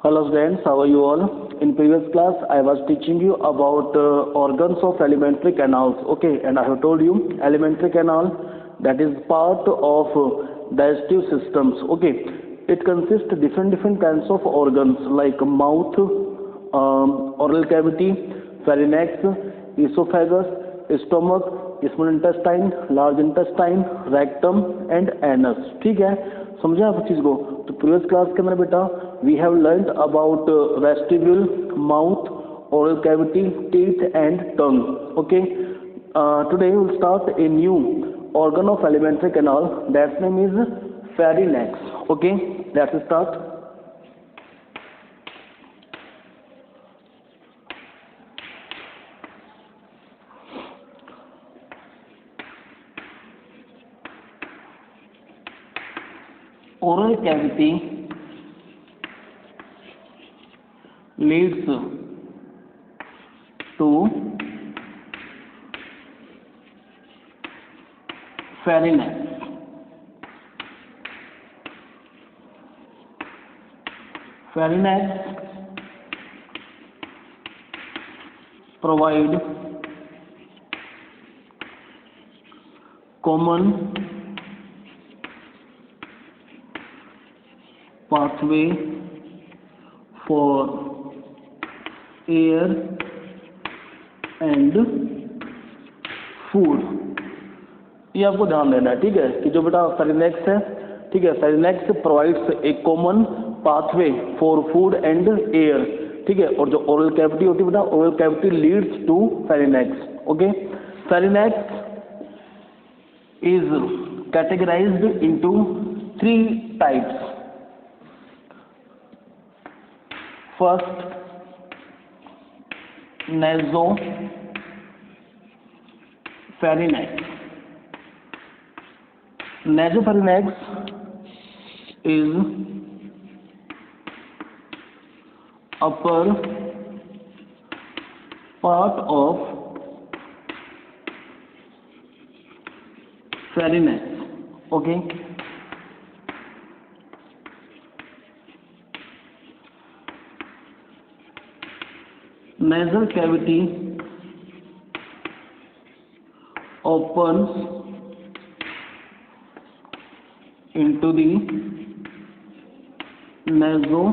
Hello students, how are you all? In previous class, I was teaching you about organs of alimentary canals. Okay, and I have told you alimentary canal that is part of digestive systems. Okay, it consists different kinds of organs like mouth, oral cavity, pharynx, esophagus, stomach, small intestine, large intestine, rectum and anus. ठीक है, समझा आप चीज को? तो previous class के अंदर बेटा we have learned about vestibule, mouth, oral cavity, teeth and tongue. Okay, today we will start a new organ of alimentary canal, that name is pharynx. Okay, let's start. Oral cavity leads to pharynx. Pharynx provide common pathway for air and food. ये आपको ध्यान देना है, ठीक है, कि जो बेटा फेरिनेक्स है, ठीक है, pharynx provides a common pathway for food and air, ठीक है, और जो ओरल कैविटी होती है बेटा, oral cavity leads to pharynx. Okay, pharynx is categorized into three types. First, nasopharynx. Nasopharynx is upper part of pharynx. Okay, nasal cavity opens into the nasopharynx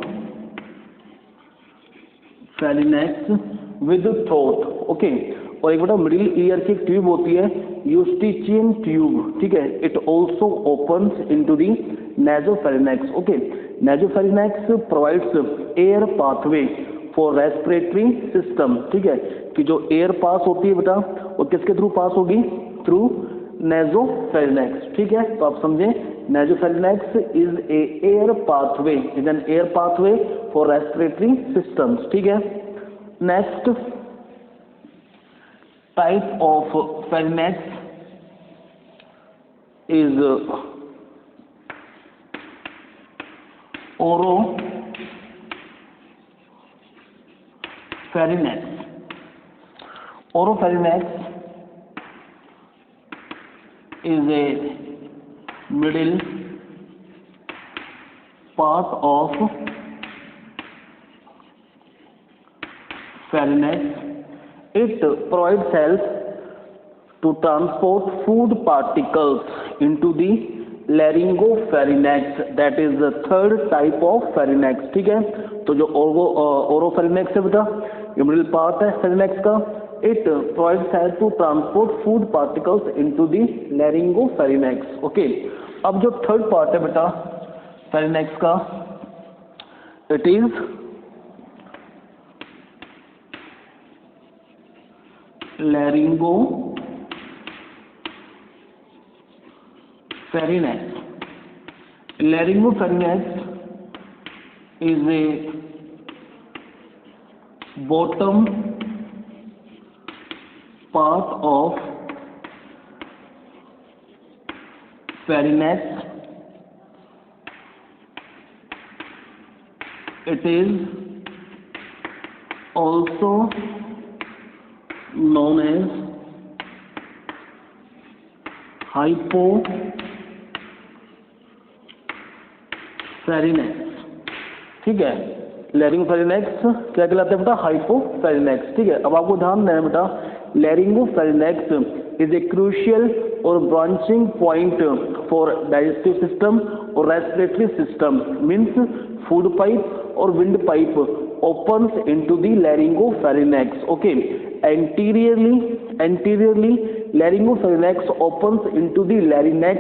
with throat. Okay, और एक बेटा middle ear की एक tube होती है, यूस्टिचियन tube, ठीक है, it also opens into the nasopharynx. Okay, nasopharynx provides air pathway for respiratory system, ठीक है, कि जो एयर पास होती है बेटा वो किसके थ्रू पास होगी? Through nasopharynx. ठीक है, तो आप समझे nasopharynx is a air pathway, is an air pathway for respiratory systems. ठीक है, next type of pharynx is oropharynx. Oropharynx is a middle part of pharynx. It provides help to transport food particles into the laryngopharynx. That is the third type of pharynx. ठीक है, तो जो oropharynx है बेटा, ये middle part है pharynx का. It provides help to transport food particles into the laryngopharynx. Okay, अब जो थर्ड पार्ट है बेटा pharynx का, it is laryngopharynx. Laryngopharynx is a bottom part of pharynx. It is also known as hypopharynx. ठीक है, लैरिंगोफेरिनेक्स क्या कहलाता है बेटा? हाइपोफेरिनेक्स। ठीक है, अब आपको ध्यान देना है बेटा, लैरिंगोफेरिनेक्स इज ए क्रूशियल और branching point for digestive system और respiratory system, means food pipe और wind pipe opens into the laryngopharynx. Okay, anteriorly laryngopharynx opens into the larynx.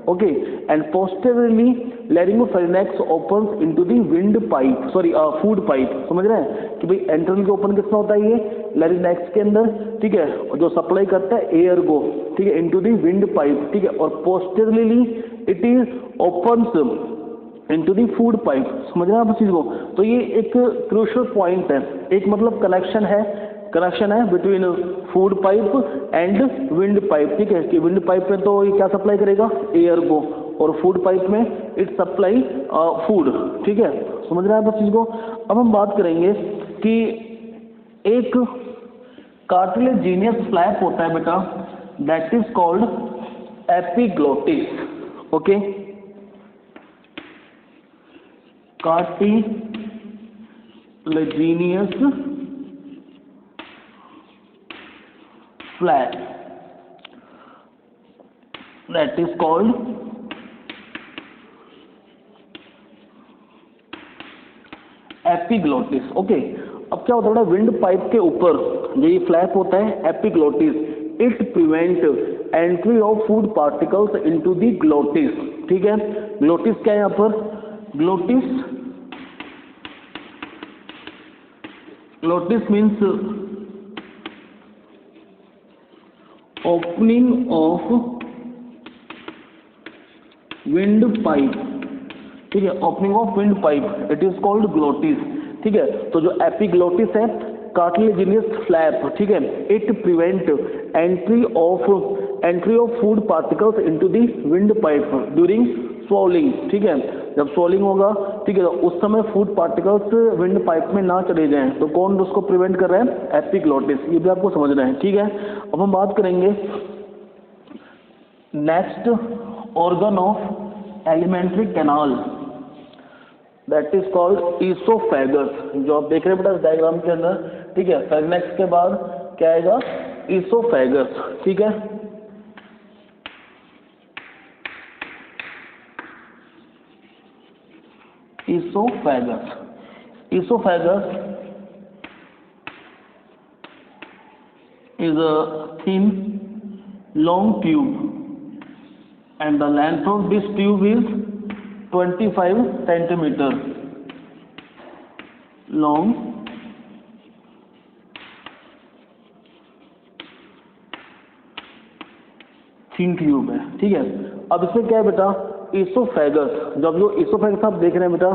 Okay, and posteriorly laryngopharynx opens into the windpipe, sorry food pipe. समझ रहे हैं कि भाई enteral के open किसमें होता है? ये लैरिनेक्स के अंदर। ठीक है, जो सप्लाई करता है एयर को, ठीक है, इनटू द विंड पाइप। ठीक है, और posteriorly it is opens into the food pipe. समझ रहे हैं आप इस चीज को? तो ये एक क्रूशियल पॉइंट है, एक मतलब कनेक्शन है between food pipe and wind pipe. ठीक है, कि विंड पाइप में तो ये क्या सप्लाई करेगा? एयर को, और फूड पाइप में इट सप्लाई फूड। ठीक है, समझ रहे हैं आप इस चीज को? अब हम बात करेंगे कि एक कार्टिलेजिनियस फ्लैप होता है बेटा, that is called epiglottis. Okay, cartilaginous flap, that is called epiglottis. Okay, अब क्या होता है? विंड पाइप के ऊपर जो ये फ्लैप होता है epiglottis, it prevent entry of food particles into the glottis. ठीक है, ग्लोटिस क्या है यहाँ पर? Glottis means opening of wind pipe. ठीक है, opening of wind pipe, it is called glottis. ठीक है, तो जो एपिग्लोटिस है कार्टिलेजिनियस फ्लैप, ठीक है, it prevent entry of food particles into the wind pipe during swallowing. ठीक है, जब स्वॉलिंग होगा, ठीक है, तो उस समय फूड पार्टिकल्स विंड पाइप में ना चले जाएं, तो कौन उसको प्रिवेंट कर रहा है? एपिग्लोटिस। ये भी आपको समझना है। ठीक है, अब हम बात करेंगे next organ of alimentary canal, that is called oesophagus, जो आप देख रहे हैं बेटा इस डायग्राम के अंदर। ठीक है, फेगनेक्स के बाद क्या आएगा? ईसोफेगस। ठीक है, Esophagus is a thin, long tube, and the length of this tube is 25 centimeter long. Thin tube है। ठीक है, अब इसमें क्या है बेटा? ईसोफेगस। जब जो ईसोफेगस आप देख रहे हैं बेटा,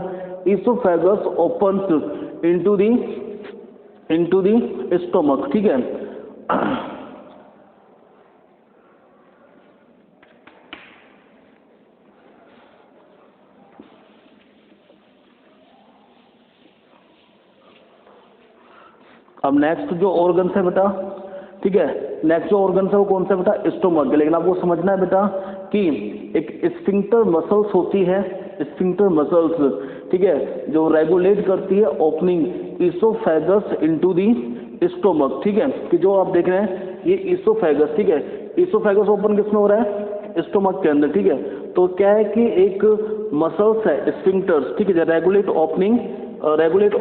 ईसोफेगस ओपन्स इनटू दी स्टोमक। ठीक है, अब नेक्स्ट जो ऑर्गन है बेटा, ठीक है, नेक्स्ट जो ऑर्गन है वो कौन सा बेटा? स्टोमक। लेकिन आपको समझना है बेटा कि एक स्फिंक्टर मसल्स होती है, स्फिंक्टर मसल्स, ठीक है, जो रेगुलेट करती है opening oesophagus into the stomach. ठीक है, कि जो आप देख रहे हैं ये ईसोफेगस। ठीक है, ईसोफेगस ओपन किसमें हो रहा है? स्टोमक के अंदर। ठीक है, तो क्या है कि एक मसल्स है स्फिंक्टर्स, ठीक है, regulate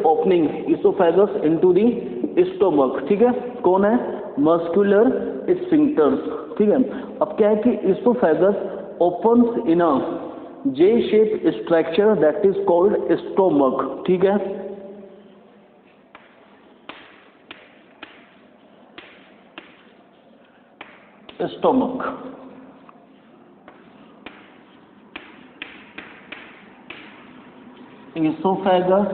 opening oesophagus into the stomach. ठीक है, कौन है? Muscular sphincters. ठीक है, अब क्या है कि oesophagus opens in a J shape structure that is called stomach. ठीक है, stomach. Esophagus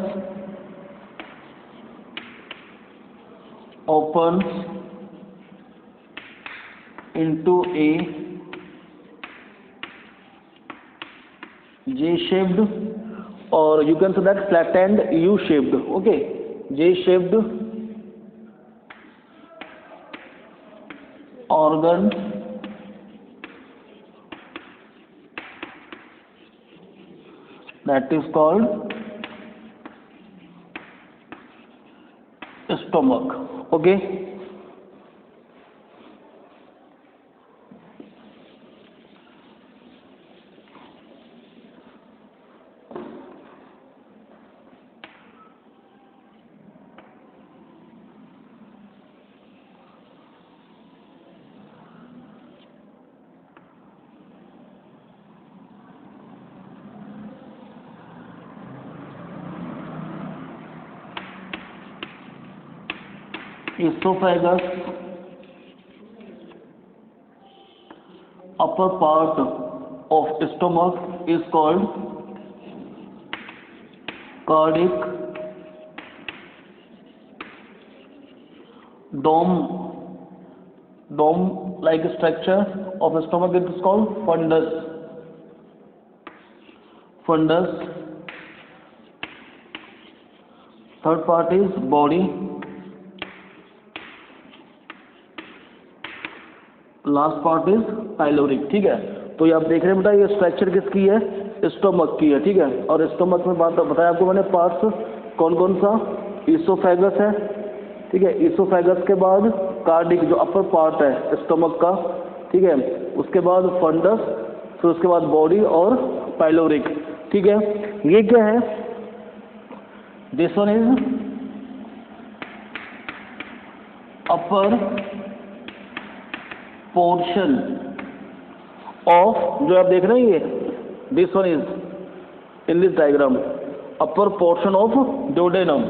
opens into a J-shaped, or you can say that flattened U-shaped. Okay, J-shaped organ that is called stomach. Okay. Esophagus, upper part of stomach is called cardiac dome like structure of stomach, it is called fundus. Third part is body. Last part is pyloric. ठीक है, तो ये आप देख रहे हैं बेटा, ये स्ट्रक्चर किसकी है? स्टोमक की है. ठीक है, और स्टोमक में बात बताया आपको मैंने पार्ट्स कौन कौन सा. ईसोफेगस है. ठीक है, ईसोफेगस के बाद कार्डिक जो अपर पार्ट है स्टोमक का. ठीक है, उसके बाद फंडस, फिर उसके बाद बॉडी और पाइलोरिक. ठीक है, ये क्या है? This one is upper portion of, जो आप देख रहे हैं ये, this one is in this diagram upper portion of duodenum.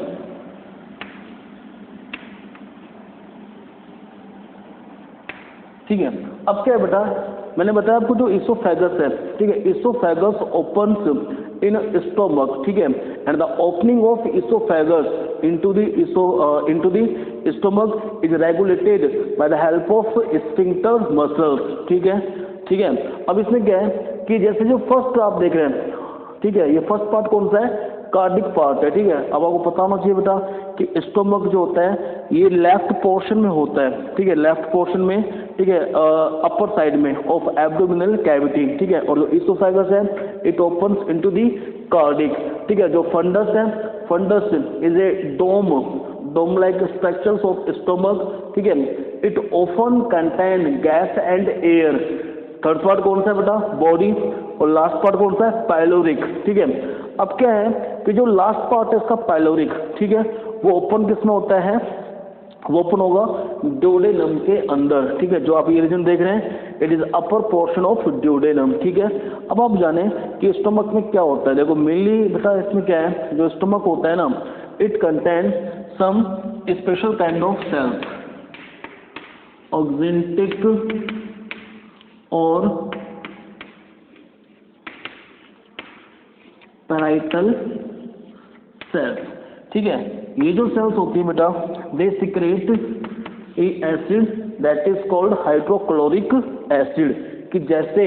ठीक है, अब क्या है बेटा, मैंने बताया आपको जो इसोफेगस है. ठीक है, इसोफेगस ओपन्स इन स्टोमक. ठीक है, and the opening of oesophagus into the stomach is regulated by the help of sphincter muscles. ठीक है. ठीक है, अब इसमें क्या है कि जैसे जो फर्स्ट आप देख रहे हैं, ठीक है, ये फर्स्ट पार्ट कौन सा है? कार्डिक पार्ट है. ठीक है, अब आपको पता होना चाहिए बेटा कि स्टोमक जो होता है ये लेफ्ट पोर्शन में होता है. ठीक है, लेफ्ट पोर्शन में. ठीक है, अपर साइड में ऑफ एब्डोमिनल कैविटी. ठीक है, और जो इसोफेगस है it opens into the cardiac. ठीक है, जो फंडस है, fundus is a dome like structures of stomach. ठीक है, it often contain gas and air. Third part कौन सा है बेटा? बॉडी. और लास्ट पार्ट कौन सा है? पाइलोरिक. ठीक है, अब क्या है कि जो लास्ट पार्ट है इसका पाइलोरिक, ठीक है, वो ओपन किसमें होता है? वो ओपन होगा ड्यूडेनम के अंदर. ठीक है, जो आप ये रीजन देख रहे हैं it is upper portion of duodenum. ठीक है, अब आप जाने कि स्टमक में क्या होता है. देखो मेनली बेटा इसमें क्या है, जो स्टमक होता है ना, it contain some special kind of cells, oxyntic और पैराइटल सेल्स. ठीक है, ये जो सेल्स होती है बेटा, they secrete a acid that is called hydrochloric acid. कि जैसे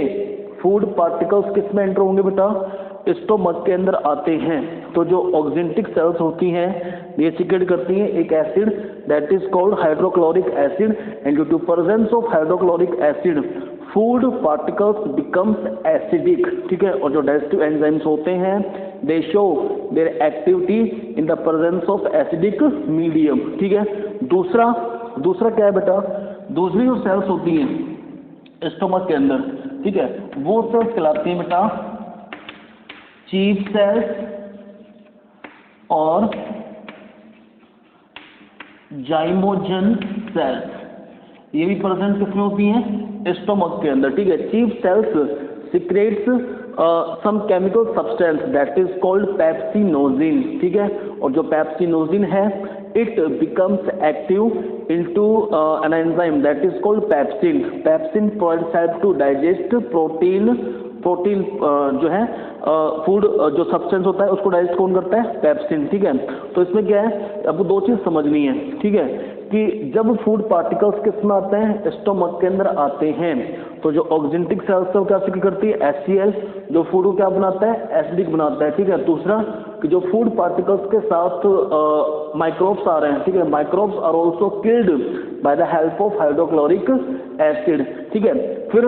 फूड पार्टिकल्स किस में एंटर होंगे बेटा? स्टोमक के अंदर आते हैं, तो जो ऑक्जेंटिक सेल्स होती हैं ये सिक्रेट करती हैं एक acid that is called hydrochloric acid. And due to presence of hydrochloric acid food particles becomes acidic. ठीक है, और जो डाइजेस्टिव एंजाइम्स होते हैं they show their activity in the presence of acidic medium. ठीक है, दूसरा क्या है बेटा? दूसरी जो सेल्स होती हैं स्टोमक के अंदर, ठीक है, वो सेल्स कहलाती हैं बेटा चीफ सेल्स और जाइमोजन सेल्स. ये भी प्रेजेंट किसमें होती हैं? स्टोमक के अंदर. ठीक है, chief cells secretes some chemical substance that is called pepsinogen. ठीक है, और जो पेप्सिनोजिन है it becomes active into an enzyme that is called pepsin. Pepsin provides help to digest protein जो है फूड जो सब्सटेंस होता है उसको डाइजेस्ट कौन करता है? पेप्सिन. ठीक है, तो इसमें क्या है, आपको दो चीज समझनी है. ठीक है, कि जब फूड पार्टिकल्स किस में आते हैं? स्टोमक के अंदर आते हैं, तो जो ऑक्जेंटिक सेल्स है क्या सिक्रेट करती है? HCl, जो फूड को क्या बनाता है? एसिडिक बनाता है. ठीक है, दूसरा कि जो फूड पार्टिकल्स के साथ माइक्रोब्स आ रहे हैं, ठीक है, microbes are also killed by the help of hydrochloric acid. ठीक है, फिर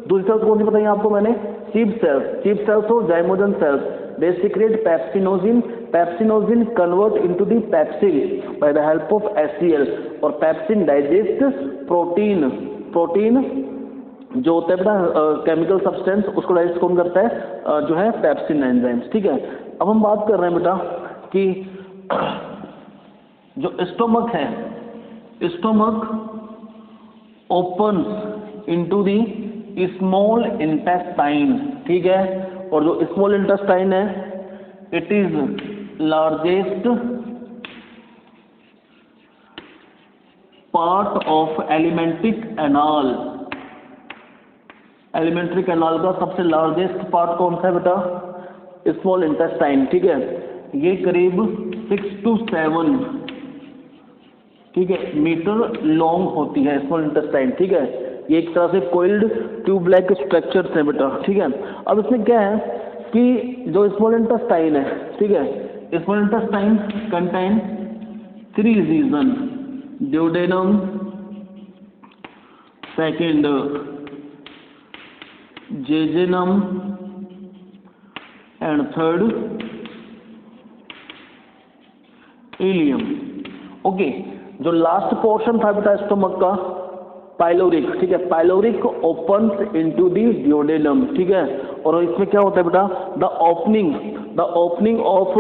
दूसरी सेल्स कौन सी बताई आपको मैंने? चीफ सेल्स और zymogen cells. they secrete pepsinogen. Pepsinogen convert into the pepsin by the help of HCl, और pepsin digest प्रोटीन जो होता है बेटा केमिकल सब्सटेंस, उसको डाइजेस्ट कौन करता है? जो है पेप्सिन एंजाइम्स। ठीक है, अब हम बात कर रहे हैं बेटा कि जो स्टोमक है, stomach opens into the small intestine. ठीक है, और जो स्मॉल इंटेस्टाइन है it is largest part of alimentary canal. Elementary canal का सबसे लार्जेस्ट पार्ट कौन सा है बेटा? Small intestine. ठीक है, ये करीब 6 to 7 ठीक है मीटर लॉन्ग होती है स्मॉल इंटेस्टाइन। ठीक है, ये एक तरह से कोइल्ड ट्यूब लाइक स्ट्रक्चर्स है बेटा। ठीक है, अब इसमें क्या है कि जो स्मॉल इंटेस्टाइन है, ठीक है, small intestine contain 3 region, duodenum, second jejunum and third ileum. Okay, जो लास्ट पोर्शन था बेटा स्टोमक का पाइलोरिक। ठीक है, pyloric opens into the duodenum. ठीक है, और इसमें क्या होता है बेटा? The opening of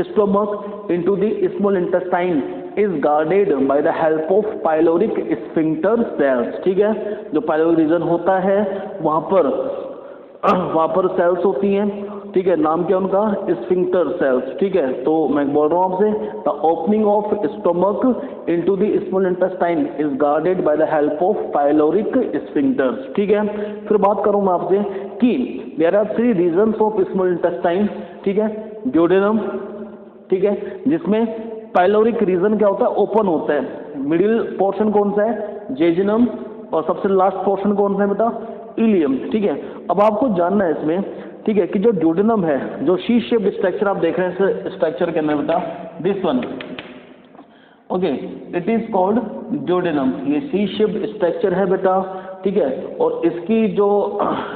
stomach into the small intestine is guarded by the help of pyloric sphincter cells. ठीक है, जो पाइलोरिक रीजन होता है वहां पर सेल्स होती हैं। ठीक है, नाम क्या उनका? Sphincter cells. ठीक है, तो मैं बोल रहा हूँ आपसे the opening of stomach into the small intestine is guarded by the help of pyloric sphincters. ठीक है, फिर बात करूँ मैं आपसे कि there are 3 regions of small intestine. ठीक है, ड्यूडेनम, ठीक है, जिसमें पाइलोरिक रीजन क्या होता है? ओपन होता है। मिडिल पोर्शन कौन सा है? जेजिनम, और सबसे लास्ट पोर्शन कौन सा है बेटा? इलियम। ठीक है, अब आपको जानना है इसमें, ठीक है, कि जो ड्यूडेनम है, जो शी शेप्ड स्ट्रक्चर आप देख रहे हैं इस स्ट्रक्चर के अंदर बेटा, this one, okay, it is called duodenum. ये सी शेप्ड स्ट्रक्चर है बेटा। ठीक है, और इसकी जो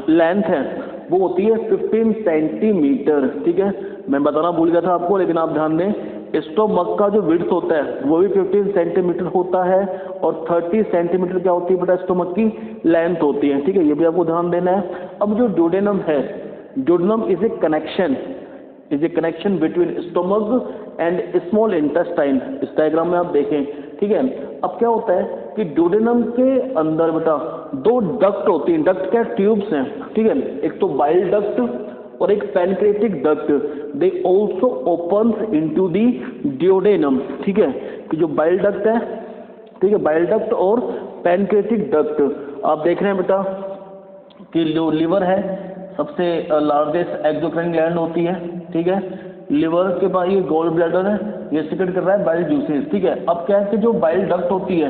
लेंथ है वो होती है 15 सेंटीमीटर। ठीक है, मैं बताना भूल गया था आपको, लेकिन आप ध्यान दें, स्टोमक का जो विड्थ होता है वो भी 15 सेंटीमीटर होता है, और 30 सेंटीमीटर क्या होती है बेटा? स्टोमक की लेंथ होती है। ठीक है, ये भी आपको ध्यान देना है। अब जो ड्यूडेनम है, duodenum is a connection between stomach and small intestine. इस डायग्राम में आप देखें। ठीक है, अब क्या होता है कि ड्यूडेनम के अंदर बेटा 2 डक्ट होती हैं। डक्ट क्या? ट्यूब्स हैं। ठीक है, एक तो बाइल डक्ट और एक pancreatic duct. They also opens into the duodenum. ठीक है, कि जो बाइल डक्ट है, ठीक है, बाइल डक्ट और पैनक्रेटिक डक्ट आप देख रहे हैं बेटा कि जो लिवर है सबसे लार्जेस्ट एक्सोक्राइन ग्लैंड होती है। ठीक है, लिवर के बाद ये गॉल ब्लैडर है, ये सिक्रेट कर रहा है बाइल जूसेस। ठीक है, अब क्या है कि जो बाइल डक्ट होती है,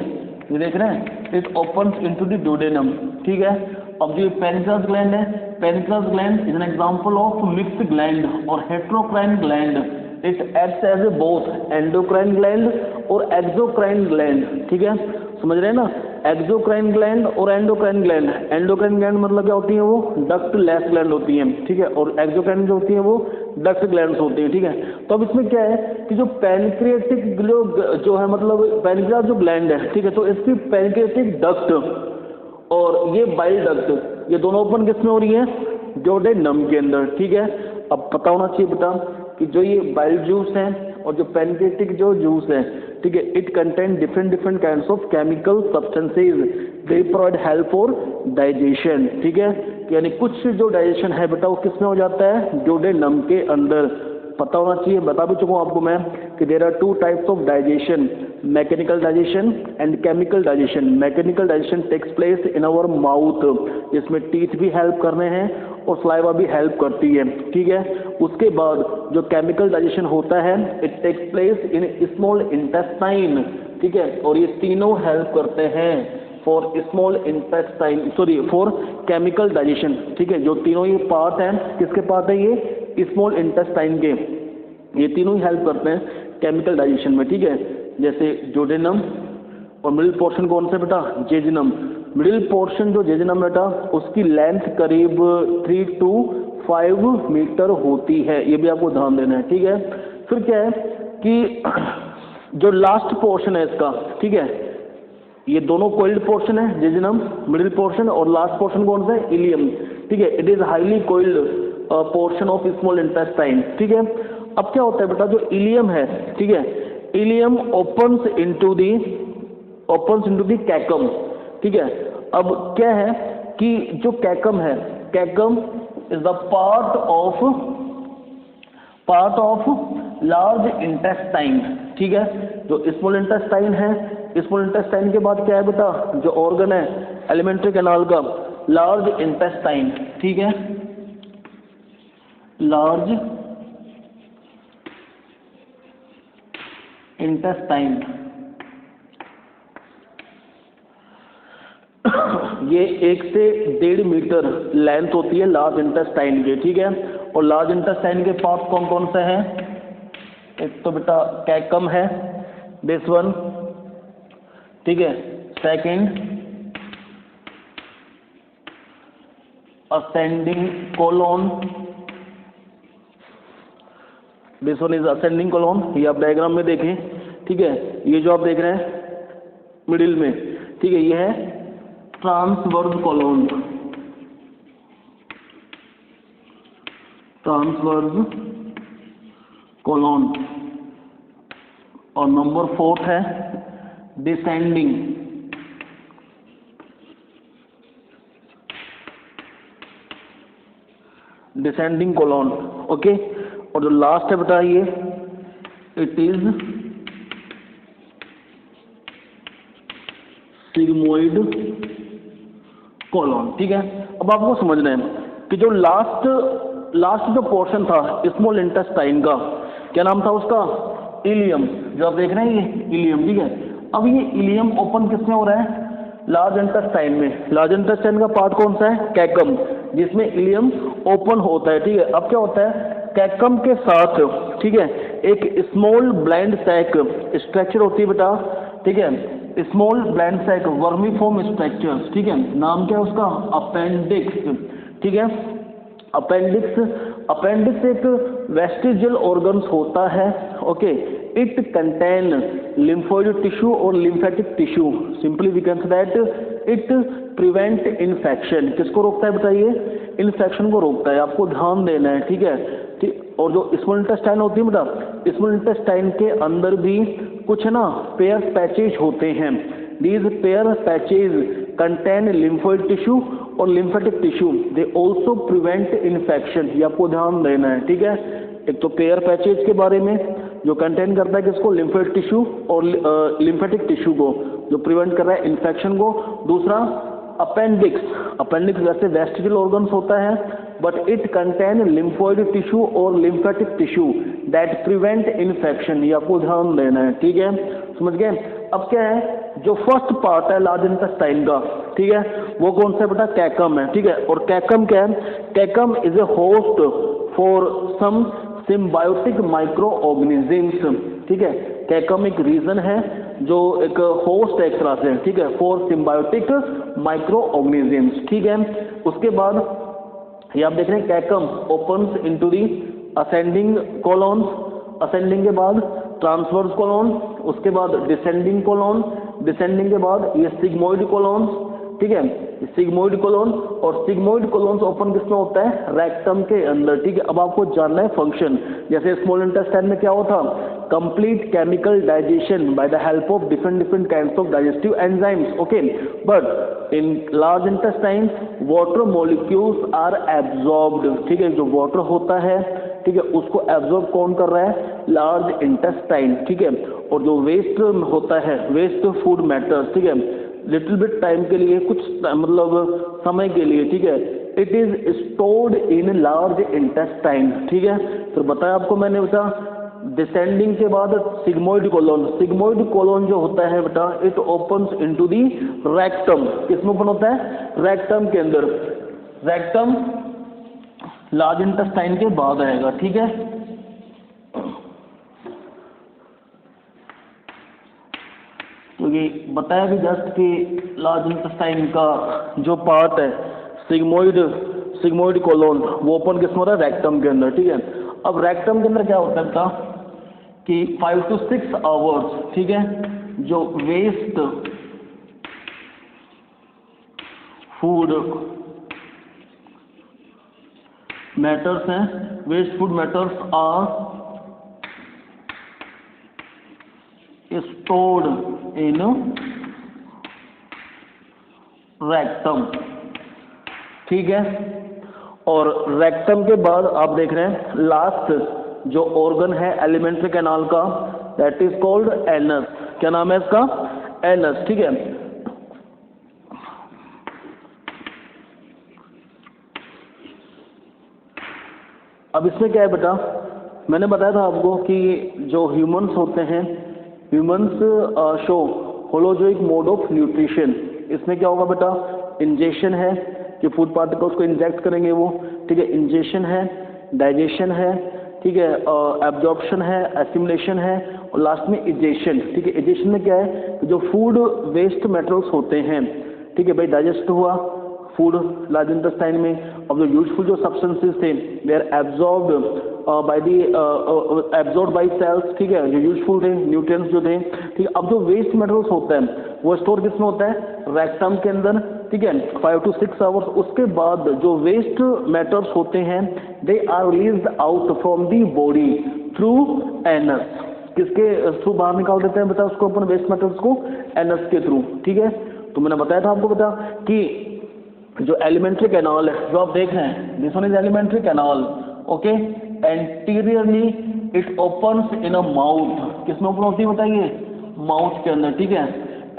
ये देख रहे हैं, it opens into the duodenum. ठीक है, अब जो पेनिक्रास ग्लैंड है, pancreas gland is an example of mixed gland और heterocrine gland. It acts as a both endocrine gland और एक्सोक्राइन ग्लैंड। ठीक है, समझ रहे हैं ना? एक्सोक्राइन ग्लैंड और एंडोक्राइन ग्लैंड। एंडोक्राइन ग्लैंड मतलब क्या होती है? वो डक्ट लेस ग्लैंड होती है। ठीक है, और एक्सोक्राइन जो होती है वो डक्ट ग्लैंड्स होती है। ठीक है, तो अब इसमें क्या है कि जो पैनक्रियाटिक जो है, मतलब पैनक्रियास जो ग्लैंड है, ठीक है, तो इसकी पैनक्रियाटिक डक्ट और ये बाइल डक्ट, ये दोनों ओपन किसमें हो रही है? ड्यूडेनम के अंदर। ठीक है, अब पता होना चाहिए बेटा कि जो ये बाइल जूस है और जो पैनक्रियाटिक जो जूस है, ठीक है, it contain different kinds of chemical substances. They provide help for digestion. ठीक है, यानी कुछ जो डाइजेशन है बेटा वो किसमें हो जाता है? ड्यूडेनम के अंदर। पता होना चाहिए, बता भी चुका हूँ आपको मैं कि there are 2 types of digestion, mechanical digestion and chemical digestion. Mechanical digestion takes place in our mouth, जिसमें टीथ भी हेल्प कर रहे हैं और सलाइवा भी हेल्प करती है। ठीक है, उसके बाद जो केमिकल डाइजेशन होता है, it takes place in small intestine. ठीक है, और ये तीनों हेल्प करते हैं for small intestine, for chemical digestion. ठीक है, जो तीनों ये पार्ट हैं, किसके पार्ट है? ये स्मॉल इंटेस्टाइन के। ये तीनों ही हेल्प करते हैं केमिकल डाइजेशन में। ठीक है, जैसे ड्यूडेनम, और मिडिल पोर्शन कौन सा बेटा? जेजिनम। मिडिल पोर्शन जो जेजिनम बेटा, उसकी लेंथ करीब 3 to 5 मीटर होती है, ये भी आपको ध्यान देना है, ठीक है। फिर क्या है कि जो लास्ट पोर्शन है इसका, ठीक है, ये दोनों कोइल्ड पोर्शन है, जेजुनम मिडिल पोर्शन, और लास्ट पोर्शन कौन सा है, इलियम, ठीक है। It is highly coiled portion of small intestine, ठीक है। अब क्या होता है बेटा, जो इलियम है, ठीक है, ileum opens into the caecum, ठीक है। अब क्या है कि जो कैकम है, caecum is the part of large intestine, ठीक है। जो स्मॉल इंटेस्टाइन है, स्मॉल इंटेस्टाइन के बाद क्या है बेटा, जो ऑर्गन है एलिमेंट्री कैनाल का, लार्ज इंटेस्टाइन, ठीक है, लार्ज इंटेस्टाइन। ये 1 से 1.5 मीटर लेंथ होती है लार्ज इंटेस्टाइन के, ठीक है। और लार्ज इंटेस्टाइन के पार्ट कौन कौन से हैं, एक तो बेटा कैकम है, दिस वन, ठीक है। Second ascending colon, this one is ascending colon, ये आप डायग्राम में देखें, ठीक है। ये जो आप देख रहे हैं मिडिल में, ठीक है, ये है ट्रांसवर्स कोलोन, ट्रांसवर्स कोलोन। और नंबर 4 है डिसेंडिंग, डिसेंडिंग कोलोन, ओके। और जो लास्ट है बेटा ये, इट इज सिग्मोइड कोलोन, ठीक है। अब आपको समझना है कि जो लास्ट जो पोर्शन था स्मॉल इंटेस्टाइन का, क्या नाम था उसका, इलियम, जो आप देख रहे हैं ये इलियम, ठीक है। अब ये इलियम ओपन किसमें हो रहा है, लार्ज इंटेस्टाइन में। लार्ज इंटेस्टाइन का पार्ट कौन सा है, कैकम, जिसमें इलियम ओपन होता है, ठीक है। अब क्या होता है, कैकम के साथ, ठीक है, एक स्मॉल ब्लाइंड सैक स्ट्रक्चर होती है बेटा, ठीक है, small blind sac vermiform structure, ठीक है। नाम क्या है उसका, अपेंडिक्स, ठीक है। अपेंडिक्स एक वेस्टिजियल ऑर्गन्स होता है, okay. It contain lymphoid tissue और lymphatic tissue, simply we can say that it prevent infection. किसको रोकता है बताइए, इन्फेक्शन को रोकता है, आपको ध्यान देना है, ठीक है। और जो स्मॉल इंटेस्टाइन होती है बेटा, स्मॉल इंटेस्टाइन के अंदर भी कुछ ना पेयर पैचेज होते हैं, these Peyer patches contain lymphoid tissue और lymphatic tissue, they also prevent infection, ये आपको ध्यान देना है, ठीक है। एक तो पेयर पैचेज के बारे में जो कंटेन करता है किसको, लिम्फोइड टिश्यू और लिम्फेटिक टिश्यू को, जो प्रिवेंट कर रहा है इन्फेक्शन को। दूसरा अपेंडिक्स वैसे वेस्टिजियल ऑर्गन्स होता है, but it contain lymphoid tissue और lymphatic tissue that prevent infection, ये आपको ध्यान देना है, ठीक है, समझ गए। अब क्या है, जो फर्स्ट पार्ट है लार्ज इंटेस्टाइन का, ठीक है, वो कौन सा बेटा, कैकम है, ठीक है। और कैकम क्या है, caecum is a host for some symbiotic microorganisms, ठीक है। कैकम एक रीजन है, जो एक होस्ट है एक तरह से, ठीक है, फॉर सिम्बायोटिक माइक्रो ऑर्गेनिजम्स, ठीक है। उसके बाद ये आप देख रहे हैं caecum opens into the ascending colon, ascending के बाद ट्रांसवर्स कोलोन, उसके बाद डिसेंडिंग कोलोन, डिसेंडिंग के बाद ये सिग्मोइड कोलोन, ठीक है, सिग्मोइड कोलोन। और सिग्मोइड कोलोन ओपन किसमें होता है, रेक्टम के अंदर, ठीक है। अब आपको जानना है फंक्शन, जैसे स्मॉल इंटेस्टाइन में क्या होता, complete chemical digestion by the help of different kinds of digestive enzymes, okay. But in large intestine water molecules are absorbed, ठीक है, जो वाटर होता है, ठीक है, उसको एब्जॉर्ब कौन कर रहा है, लार्ज इंटेस्टाइन, ठीक है। और जो वेस्ट होता है, वेस्ट फूड मैटर्स, ठीक है, लिटिल बिट टाइम के लिए, कुछ मतलब समय के लिए, ठीक है, it is stored in large intestine, ठीक है। तो बताया आपको मैंने बेटा, डिसेंडिंग के बाद सिग्मोइड कोलोन जो होता है बेटा, it opens into the rectum, किसमें ओपन होता है, रेक्टम के अंदर। रेक्टम लार्ज इंटेस्टाइन के बाद आएगा, ठीक है। तो ये बताया भी जस्ट कि लार्ज इंटेस्टाइन का जो पार्ट है सिग्मोइड कोलोन, वो ओपन किसमें हो रहा है, रेक्टम के अंदर, ठीक है। अब रेक्टम के अंदर क्या होता है था कि 5 to 6 आवर्स, ठीक है, जो वेस्ट फूड मैटर्स हैं, waste food matters are stored in rectum, ठीक है। और रेक्टम के बाद आप देख रहे हैं लास्ट जो ऑर्गन है एलिमेंट्री कैनाल का, दैट इज कॉल्ड एनस। क्या नाम है इसका, एनस, ठीक है। अब इसमें क्या है बेटा, मैंने बताया था आपको कि जो ह्यूमंस होते हैं, humans show holozoic mode of nutrition. इसमें क्या होगा बेटा, इंजेक्शन है कि फूड पार्टिकल्स को इंजेक्ट करेंगे वो, ठीक है, इंजेक्शन है, डाइजेशन है, ठीक है, एब्जॉर्प्शन है, एसिमिलेशन है, और लास्ट में इजेशन, ठीक है। इजेशन में क्या है, जो फूड वेस्ट मेटल्स होते हैं, ठीक है भाई, डाइजेस्ट हुआ फूड लार्ज इंटेस्टाइन में, अब जो यूजफुल जो सब्सटेंसेस थे they are absorbed by cells, ठीक है, जो यूजफुल थे, न्यूट्रिएंट्स जो थे, ठीक है। अब जो वेस्ट मेटल्स होता है वो स्टोर किसमें होता है, रेक्टम के अंदर, ठीक है, 5 to 6 आवर्स। उसके बाद जो वेस्ट मैटर्स होते हैं they are released out from the body through anus. किसके थ्रू बाहर निकाल देते हैं बेटा उसको, अपन वेस्ट मैटर्स को, एनस के थ्रू, ठीक है। तो मैंने बताया था आपको बेटा कि जो एलिमेंट्री कैनाल है जो आप देख रहे हैं, this one is alimentary canal, okay. Anteriorly it opens in a mouth, किसमें ओपन होती है बताइए, माउथ के अंदर, ठीक है।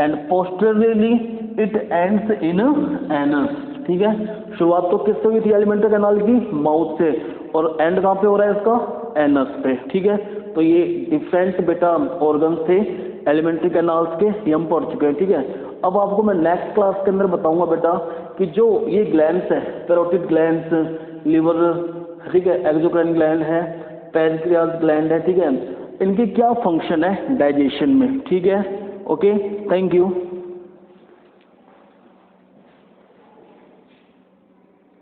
And posteriorly it ends in anus, ठीक है। शुरुआत तो किससे हुई थी एलिमेंट्री कैनाल की, माउथ से, और एंड कहाँ पे हो रहा है इसका, एनस पे, ठीक है। तो ये डिफरेंट बेटा ऑर्गन्स थे एलिमेंट्री कैनाल्स के, ये हम पढ़ चुके हैं, ठीक है। अब आपको मैं नेक्स्ट क्लास के अंदर बताऊंगा बेटा कि जो ये ग्लैंड्स है, पैरोटिड ग्लैंड्स, लिवर, ठीक है, एक्सोक्राइन ग्लैंड है, पैनक्रियास ग्लैंड है, ठीक है, इनकी क्या फंक्शन है डाइजेशन में, ठीक है। Okay, thank you.